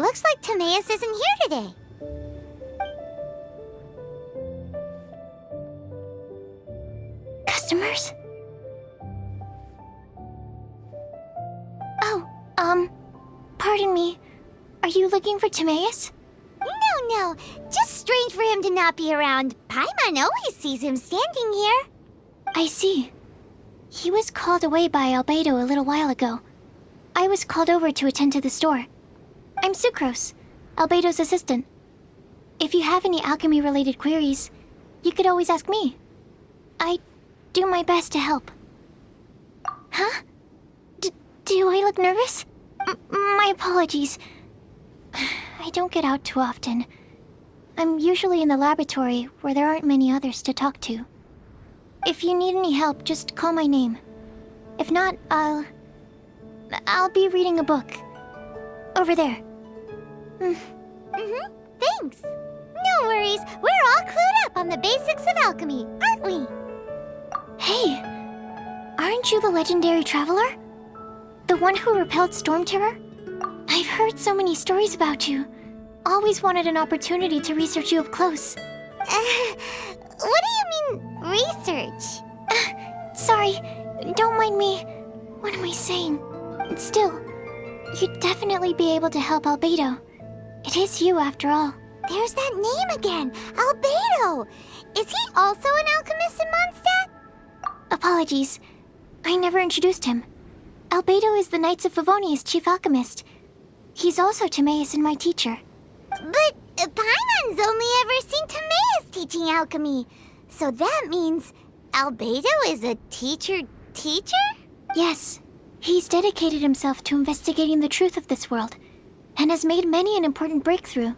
Looks like Timaeus isn't here today. Customers? Oh, pardon me. Are you looking for Timaeus? No. Just strange for him to not be around. Paimon always sees him standing here. I see. He was called away by Albedo a little while ago. I was called over to attend to the store. I'm Sucrose, Albedo's assistant. If you have any alchemy-related queries, you could always ask me. I do my best to help. Huh? Do I look nervous? My apologies. I don't get out too often. I'm usually in the laboratory where there aren't many others to talk to. If you need any help, just call my name. If not, I'll be reading a book. Over there. Thanks. No worries. We're all clued up on the basics of alchemy, aren't we? Hey, aren't you the legendary traveler? The one who repelled Storm Terror? I've heard so many stories about you. Always wanted an opportunity to research you up close. What do you mean, research? Sorry, don't mind me. What am I saying? Still, you'd definitely be able to help Albedo. It is you, after all. There's that name again, Albedo! Is he also an alchemist in Mondstadt? Apologies, I never introduced him. Albedo is the Knights of Favonia's chief alchemist. He's also Timaeus and my teacher. But Paimon's only ever seen Timaeus teaching alchemy. So that means Albedo is a teacher? Yes. He's dedicated himself to investigating the truth of this world, and has made many an important breakthrough.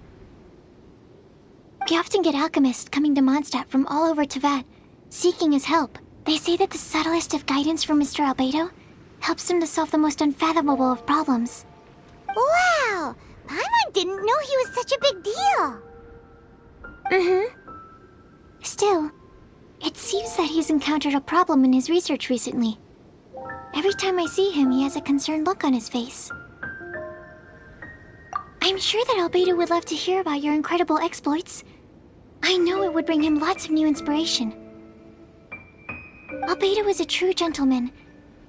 We often get alchemists coming to Mondstadt from all over Teyvat, seeking his help. They say that the subtlest of guidance from Mr. Albedo helps him to solve the most unfathomable of problems. Wow! Paimon didn't know he was such a big deal! Still, it seems that he's encountered a problem in his research recently. Every time I see him, he has a concerned look on his face. I'm sure that Albedo would love to hear about your incredible exploits. I know it would bring him lots of new inspiration. Albedo is a true gentleman.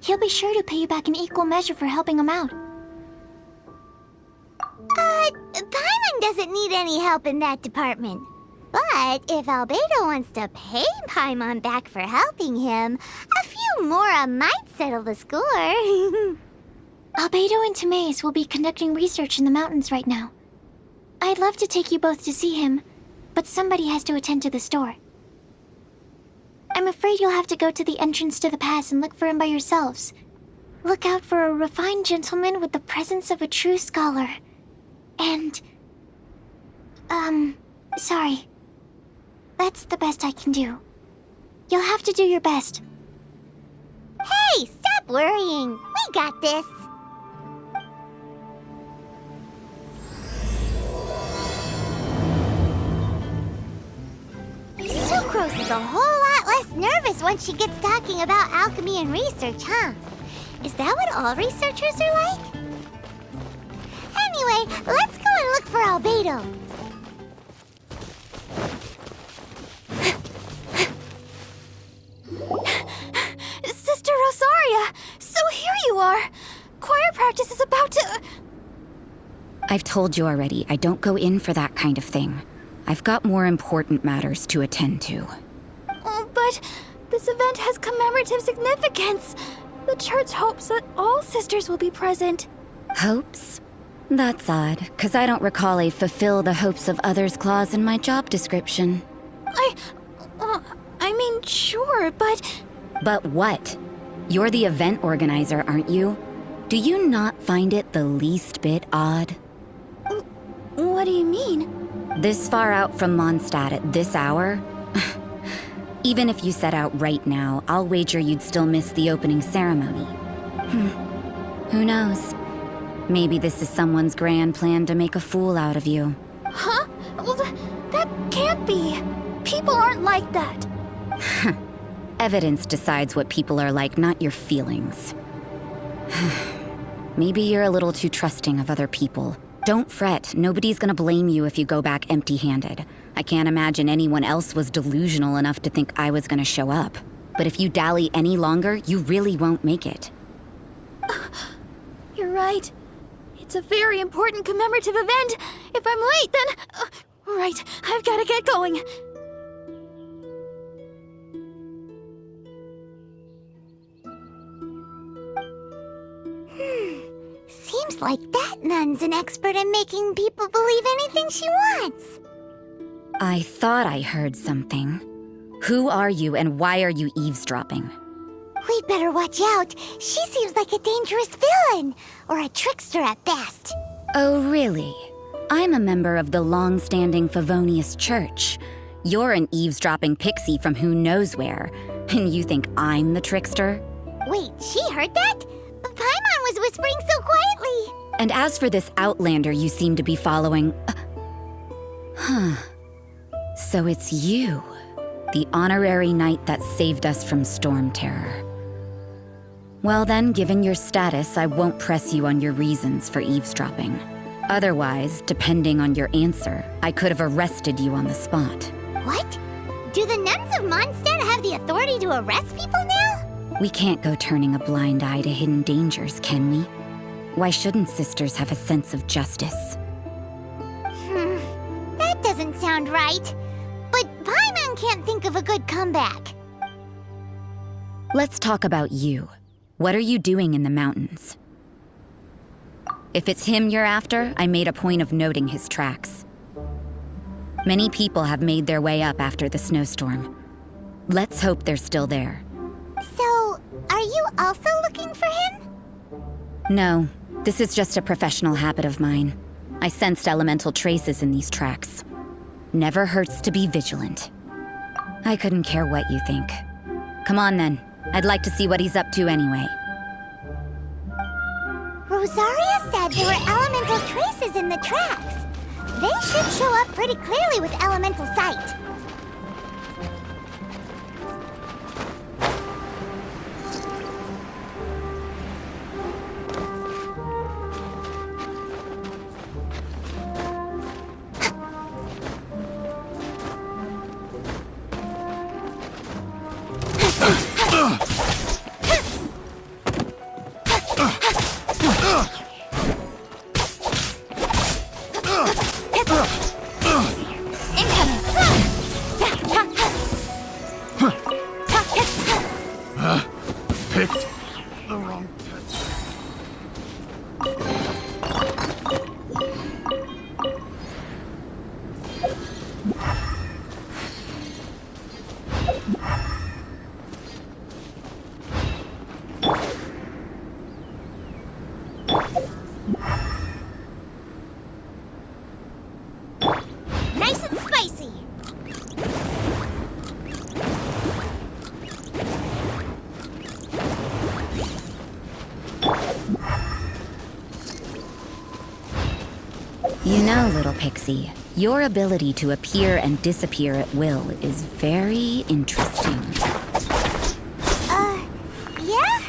He'll be sure to pay you back in equal measure for helping him out. Paimon doesn't need any help in that department. But if Albedo wants to pay Paimon back for helping him, a few more might settle the score. Albedo and Timaeus will be conducting research in the mountains right now. I'd love to take you both to see him, but somebody has to attend to the store. I'm afraid you'll have to go to the entrance to the pass and look for him by yourselves. Look out for a refined gentleman with the presence of a true scholar. And... sorry. That's the best I can do. You'll have to do your best. Hey, stop worrying. We got this. Sucrose is a whole lot less nervous once she gets talking about alchemy and research, huh? Is that what all researchers are like? Anyway, let's go and look for Albedo. Sister Rosario! So here you are! Choir practice is about to... I've told you already, I don't go in for that kind of thing. I've got more important matters to attend to. Oh, but this event has commemorative significance. The church hopes that all sisters will be present. Hopes? That's odd, because I don't recall a fulfill the hopes of others clause in my job description. I mean, sure, but... But what? You're the event organizer, aren't you? Do you not find it the least bit odd? What do you mean? This far out from Mondstadt at this hour? Even if you set out right now, I'll wager you'd still miss the opening ceremony. Who knows? Maybe this is someone's grand plan to make a fool out of you. Huh? Well, that can't be. People aren't like that. Evidence decides what people are like, not your feelings. Maybe you're a little too trusting of other people. Don't fret, nobody's gonna blame you if you go back empty-handed. I can't imagine anyone else was delusional enough to think I was gonna show up. But if you dally any longer, you really won't make it. You're right. It's a very important commemorative event. If I'm late, then... right, I've gotta get going. Seems like that nun's an expert in making people believe anything she wants. I thought I heard something. Who are you and why are you eavesdropping? We'd better watch out. She seems like a dangerous villain, or a trickster at best. Oh, really? I'm a member of the long-standing Favonius Church. You're an eavesdropping pixie from who knows where, and you think I'm the trickster? Wait, she heard that? But Paimon was whispering so quietly. And as for this outlander you seem to be following... So it's you, the honorary knight that saved us from storm terror. Well then, given your status, I won't press you on your reasons for eavesdropping. Otherwise, depending on your answer, I could have arrested you on the spot. What? Do the nuns of Mondstadt have the authority to arrest people now? We can't go turning a blind eye to hidden dangers, can we? Why shouldn't sisters have a sense of justice? That doesn't sound right. But Paimon can't think of a good comeback. Let's talk about you. What are you doing in the mountains? If it's him you're after, I made a point of noting his tracks. Many people have made their way up after the snowstorm. Let's hope they're still there. So, are you also looking for him? No, this is just a professional habit of mine. I sensed elemental traces in these tracks. Never hurts to be vigilant. I couldn't care what you think. Come on then. I'd like to see what he's up to anyway. Rosaria said there were elemental traces in the tracks. They should show up pretty clearly with elemental sight. Picked the wrong pet. Nice and spicy. You know, little pixie, your ability to appear and disappear at will is very interesting. Yeah?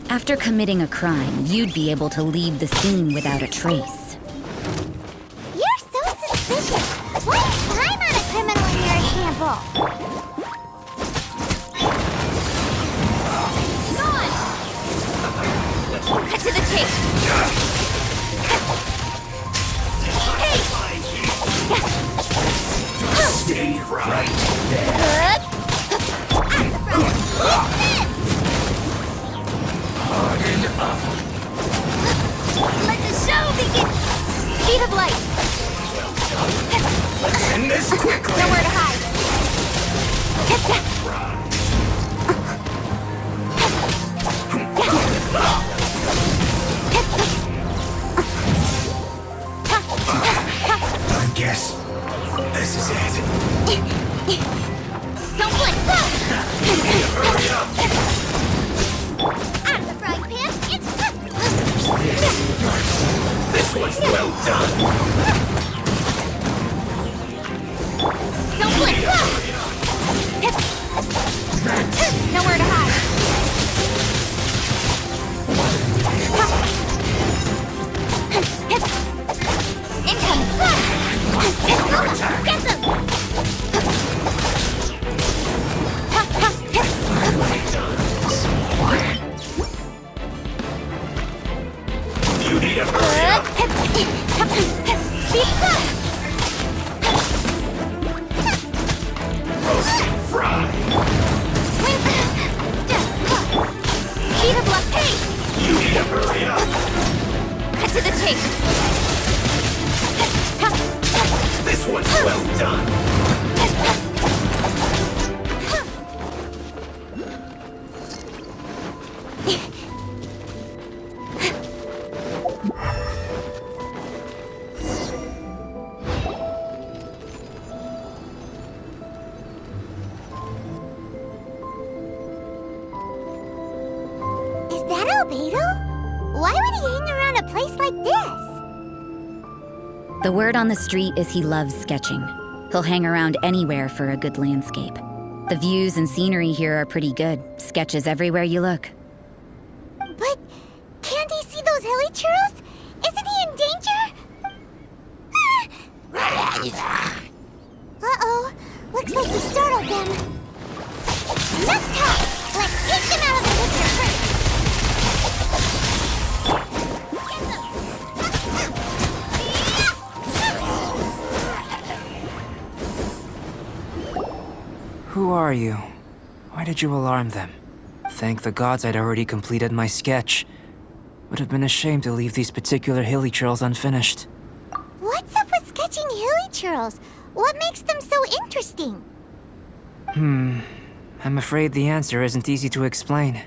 After committing a crime, you'd be able to leave the scene without a trace. You're so suspicious. Why is Paimon a criminal in your example? Gone! Cut to the chase. Stay right there. Harden up. Let the show begin! Speed of light! Let's end this quickly. Nowhere to hide! I guess this is it. Don't blink! Hurry up. Out of the frying pan! It's... This one's well done. Don't blink! Nowhere to hide! need to hurry up. Roast and fry. Speed of left pace. You need to hurry up. Cut to the chase. This one's well done. Is that Albedo? Why would he hang around a place like this? The word on the street is he loves sketching. He'll hang around anywhere for a good landscape. The views and scenery here are pretty good. Sketches everywhere you look. But can't he see those hilly churros? Isn't he in danger? Uh-oh. Looks like we startled them. Enough talk! Let's take them out of the picture first. Who are you? Why did you alarm them? Thank the gods I'd already completed my sketch. Would have been a shame to leave these particular hilly churls unfinished. What's up with sketching hilly churros? What makes them so interesting? I'm afraid the answer isn't easy to explain.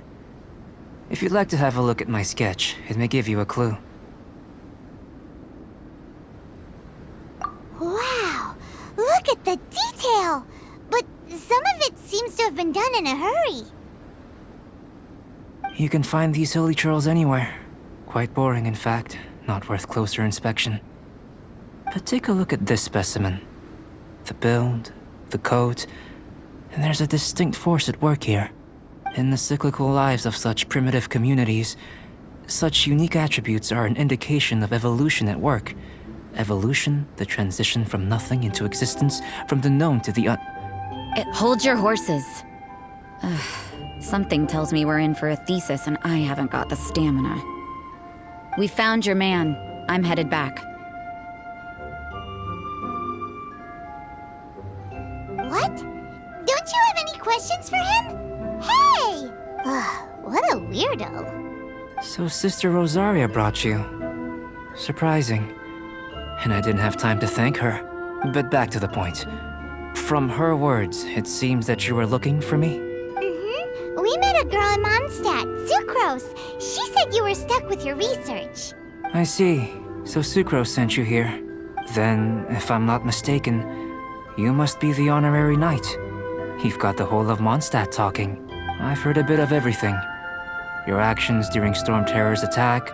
If you'd like to have a look at my sketch, it may give you a clue. Wow! Look at the detail! But some of it seems to have been done in a hurry. You can find these hilly churls anywhere. Quite boring, in fact. Not worth closer inspection. But take a look at this specimen. The build, the coat, and there's a distinct force at work here. In the cyclical lives of such primitive communities, such unique attributes are an indication of evolution at work. Evolution, the transition from nothing into existence, from the known to the Hold your horses. Ugh, something tells me we're in for a thesis and I haven't got the stamina. We found your man. I'm headed back. What? Don't you have any questions for him? Hey! What a weirdo. So Sister Rosario brought you. Surprising. And I didn't have time to thank her. But back to the point. From her words, it seems that you were looking for me? Mm-hmm. We met a girl in Mondstadt, Sucrose. She said you were stuck with your research. I see. So Sucrose sent you here. Then, if I'm not mistaken, you must be the honorary knight. You've got the whole of Mondstadt talking. I've heard a bit of everything. Your actions during Storm Terror's attack,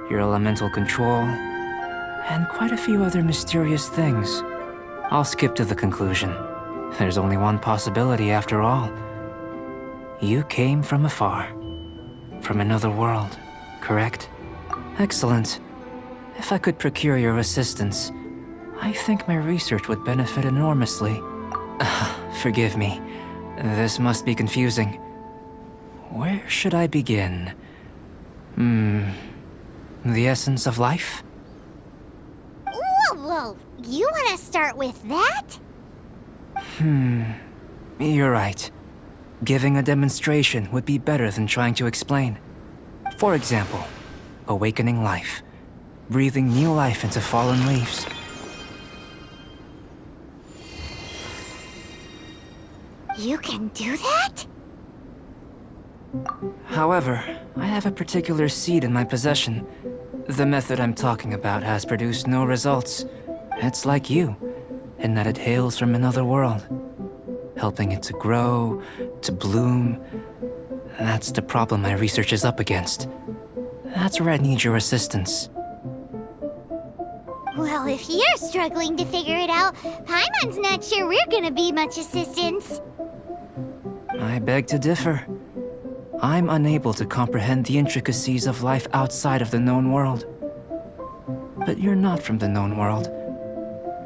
your elemental control, and quite a few other mysterious things. I'll skip to the conclusion. There's only one possibility after all. You came from afar. From another world, correct? Excellent. If I could procure your assistance, I think my research would benefit enormously. Forgive me. This must be confusing. Where should I begin? The essence of life? Whoa! You want to start with that? You're right. Giving a demonstration would be better than trying to explain. For example, awakening life. Breathing new life into fallen leaves. You can do that? However, I have a particular seed in my possession. The method I'm talking about has produced no results. It's like you, in that it hails from another world. Helping it to grow, to bloom. That's the problem my research is up against. That's where I need your assistance. Well, if you're struggling to figure it out, Paimon's not sure we're gonna be much assistance. I beg to differ. I'm unable to comprehend the intricacies of life outside of the known world. But you're not from the known world.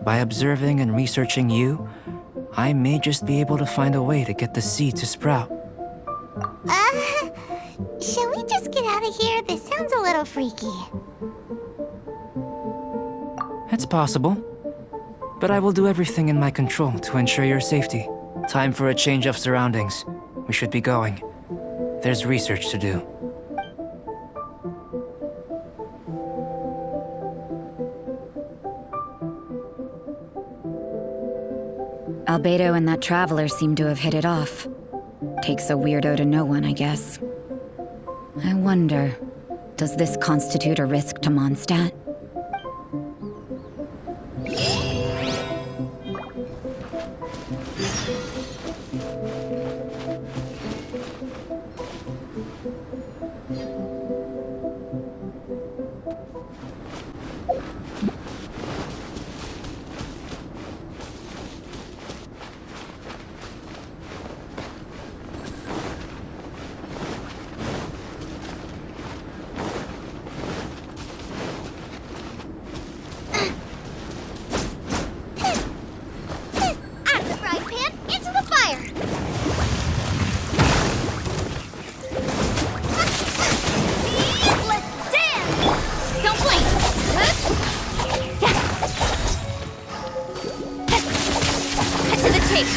By observing and researching you, I may just be able to find a way to get the seed to sprout. Shall we just get out of here? This sounds a little freaky. It's possible. But I will do everything in my control to ensure your safety. Time for a change of surroundings. We should be going. There's research to do. Albedo and that traveler seem to have hit it off. Takes a weirdo to know one, I guess. I wonder, does this constitute a risk to Mondstadt? Out of the frying pan, into the fire! Let's dance! Don't blink! Cut to the chase!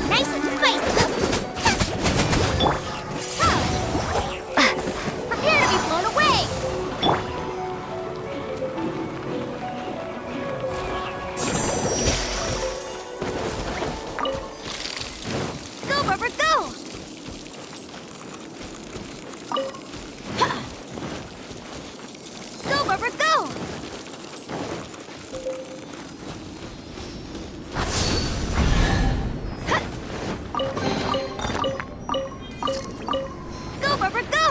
Nice and spicy! Prepare to be blown away! Go, Rubber, go! Go, Rubber, go! Go, Rubber, go!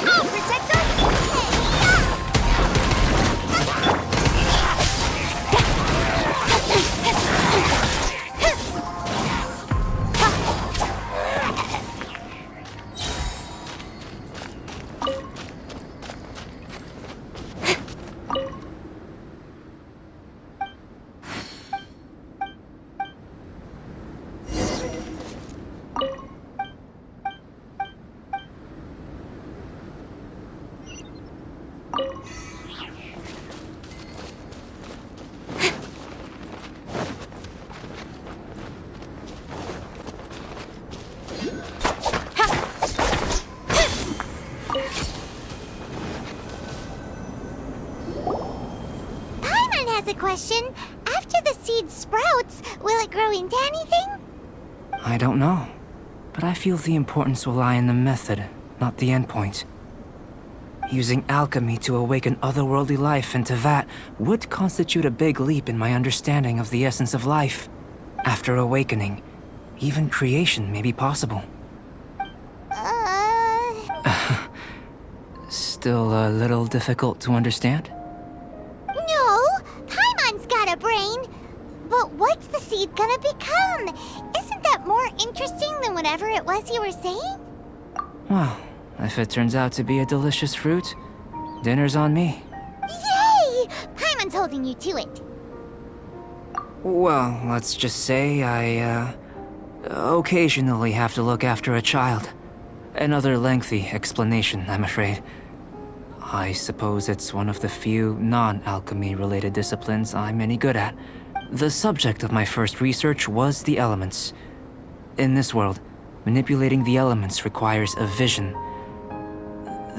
I'll protect us! Paimon has a question. After the seed sprouts, will it grow into anything? I don't know. But I feel the importance will lie in the method, not the endpoint. Using alchemy to awaken otherworldly life in Teyvat would constitute a big leap in my understanding of the essence of life. After awakening, even creation may be possible. Still a little difficult to understand? No, Paimon's got a brain. But what's the seed gonna become? Isn't that more interesting than whatever it was you were saying? Well, if it turns out to be a delicious fruit, dinner's on me. Yay! Paimon's holding you to it. Well, let's just say I, occasionally have to look after a child. Another lengthy explanation, I'm afraid. I suppose it's one of the few non-alchemy related disciplines I'm any good at. The subject of my first research was the elements. In this world, manipulating the elements requires a vision.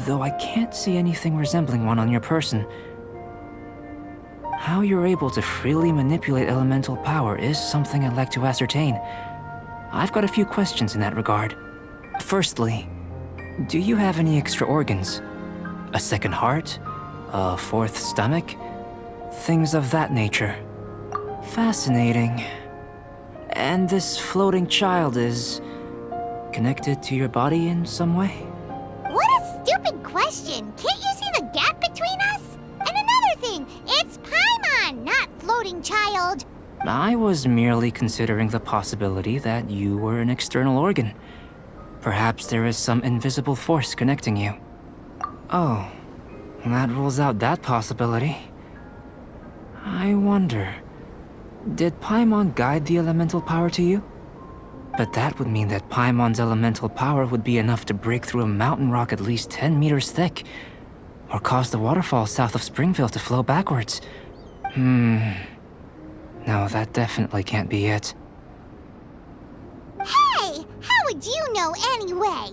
Though I can't see anything resembling one on your person. How you're able to freely manipulate elemental power is something I'd like to ascertain. I've got a few questions in that regard. Firstly, do you have any extra organs? A second heart? A fourth stomach? Things of that nature. Fascinating. And this floating child is connected to your body in some way? What a stupid question! Can't you see the gap between us? And another thing, it's Paimon, not floating child. I was merely considering the possibility that you were an external organ. Perhaps there is some invisible force connecting you. Oh, that rules out that possibility. I wonder, did Paimon guide the elemental power to you? But that would mean that Paimon's elemental power would be enough to break through a mountain rock at least 10 meters thick, or cause the waterfall south of Springville to flow backwards. No, that definitely can't be it. Hey! How would you know anyway?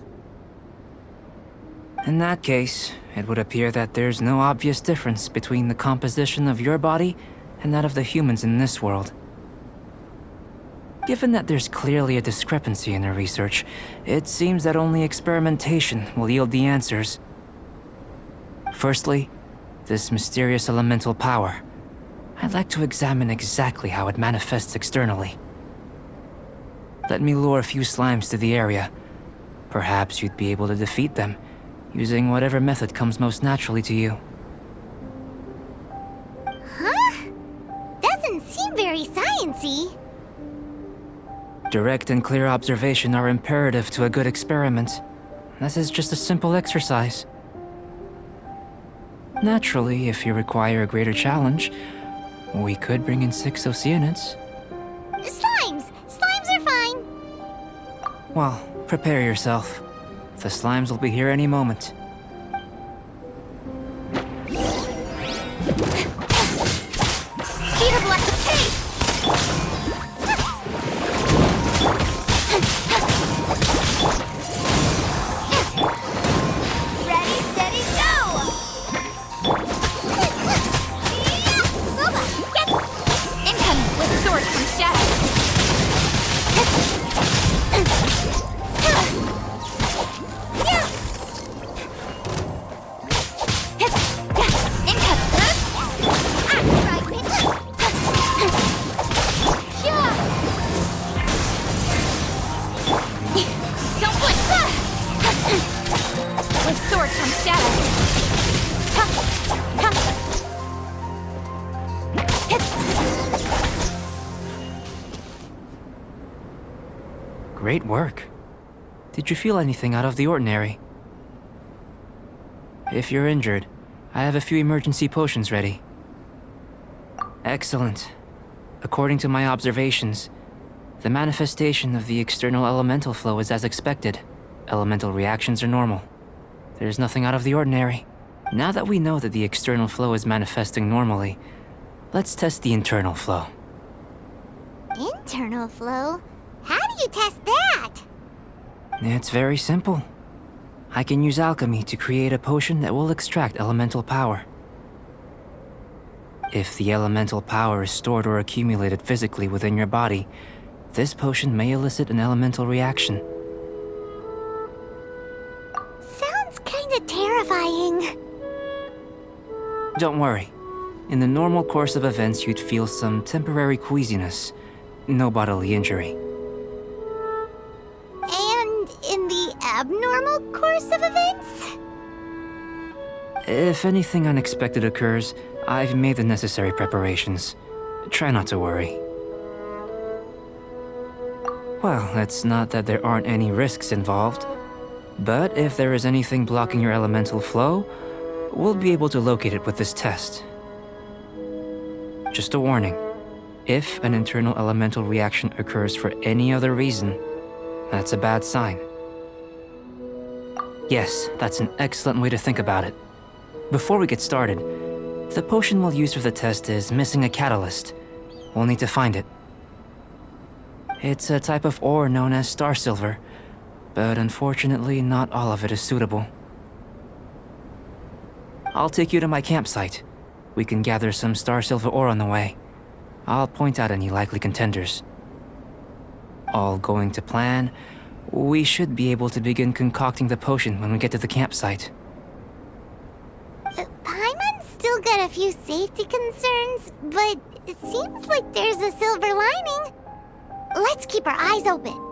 In that case, it would appear that there's no obvious difference between the composition of your body and that of the humans in this world. Given that there's clearly a discrepancy in their research, it seems that only experimentation will yield the answers. Firstly, this mysterious elemental power. I'd like to examine exactly how it manifests externally. Let me lure a few slimes to the area. Perhaps you'd be able to defeat them, using whatever method comes most naturally to you. Huh? Doesn't seem very sciencey. Direct and clear observation are imperative to a good experiment. This is just a simple exercise. Naturally, if you require a greater challenge, we could bring in 6 Oceanids. Slimes! Slimes are fine! Well, prepare yourself. The slimes will be here any moment. Speed of electric tape! Ready, steady, go! Incoming with sword from shadow! With sword from Great work. Did you feel anything out of the ordinary? If you're injured, I have a few emergency potions ready. Excellent. According to my observations, the manifestation of the external elemental flow is as expected. Elemental reactions are normal. There's nothing out of the ordinary. Now that we know that the external flow is manifesting normally, let's test the internal flow. Internal flow? How do you test that? It's very simple. I can use alchemy to create a potion that will extract elemental power. If the elemental power is stored or accumulated physically within your body, this potion may elicit an elemental reaction. Sounds kinda terrifying. Don't worry. In the normal course of events, you'd feel some temporary queasiness. No bodily injury. And in the abnormal course of events? If anything unexpected occurs, I've made the necessary preparations. Try not to worry. Well, it's not that there aren't any risks involved. But if there is anything blocking your elemental flow, we'll be able to locate it with this test. Just a warning. If an internal elemental reaction occurs for any other reason, that's a bad sign. Yes, that's an excellent way to think about it. Before we get started, the potion we'll use for the test is missing a catalyst. We'll need to find it. It's a type of ore known as star silver, but unfortunately not all of it is suitable. I'll take you to my campsite. we can gather some star silver ore on the way. I'll point out any likely contenders. All going to plan, we should be able to begin concocting the potion when we get to the campsite. Paimon's still got a few safety concerns, but it seems like there's a silver lining. Let's keep our eyes open.